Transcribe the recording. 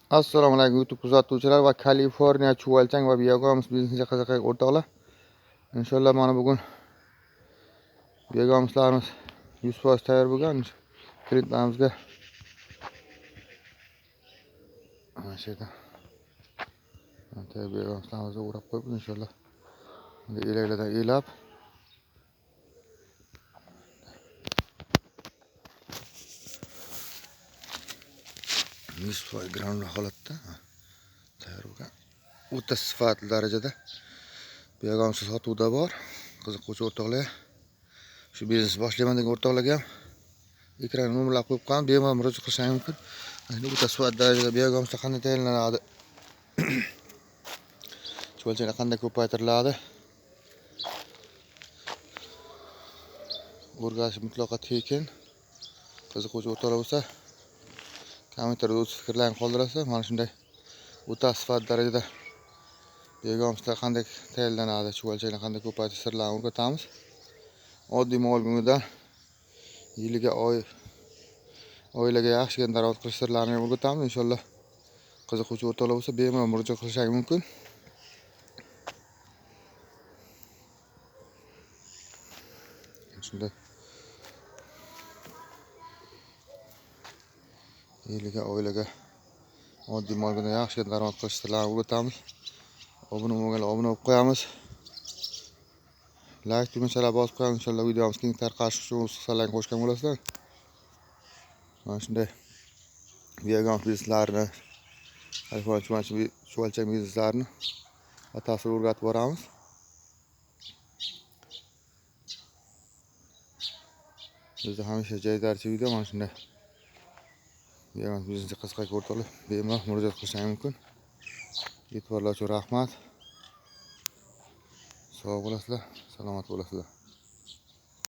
Assalomu alaykum YouTube kuzatuvchilar va Kaliforniya chuvalchang va biogomiz biznesga qiziqgan o'rtoqlar. Inshaalloh mana bugun biogomizlarimiz 100% tayyor bo'lgan. Klientlarimizga mana shu yerda biogomizlarimizni o'rab qo'yib inshaalloh elaklardan elab granul holatda tayyor bo'lgan. O'ta sifatli darajada biogomiz sotuvda bor. Qiziquvchi o'rtoqlar, shu biznes boshlayman degan o'rtoqlarga ham ekran nomerlar qo'yib qo'yamiz, bemalol murojaat qilishingiz mumkin. Endi o'ta sifatli darajada biogomizlar qanday tayyorlanadi, chuvalchanglar qanday ko'paytiriladi, o'rganish mutlaqo tekin. Qiziquvchi o'rtoqlar bo'lsa, kommentariyada o'z fikrlarini qoldirasiz. Mana shunday o'ta sifatli darajada biogomizlar qanday tayyorlanadi, chuvalchanglar qanday ko'paytirish sirlarini o'rgatamiz. Oddiy mol go'ngidan yiliga oilaga yaxshigina daromad qilish sirlarini ham o'rgatamiz. Inshaalloh qiziquvchi o'rtoqlar bo'lsa, bemalol murojaat qilishingiz mumkin. Shunday yiliga oilaga oddiy mol go'ngidan yaxshigina daromad qilish sirlarini o'rgatamiz. Obuna bo'lganlar obuna bo'lib qo'yamiz. Like tugmachalar bosib qo'yamiz. Inshaalloh videomiz keng tarqalishi uchun hissalarini qo'shgan bo'lasizlar. Mana shunday biogomiz bizneslarini, chuvalchang bizneslarini batafsil o'rgatib boramiz. Bizda hamisha joydarchi video mana shunday biogomiz biznesga qiziqgan o'rtoqlar bemalol murojaat qilishingiz mumkin. E'tiborlar uchun rahmat. Sog' bo'lasizlar, salomat bo'lasizlar.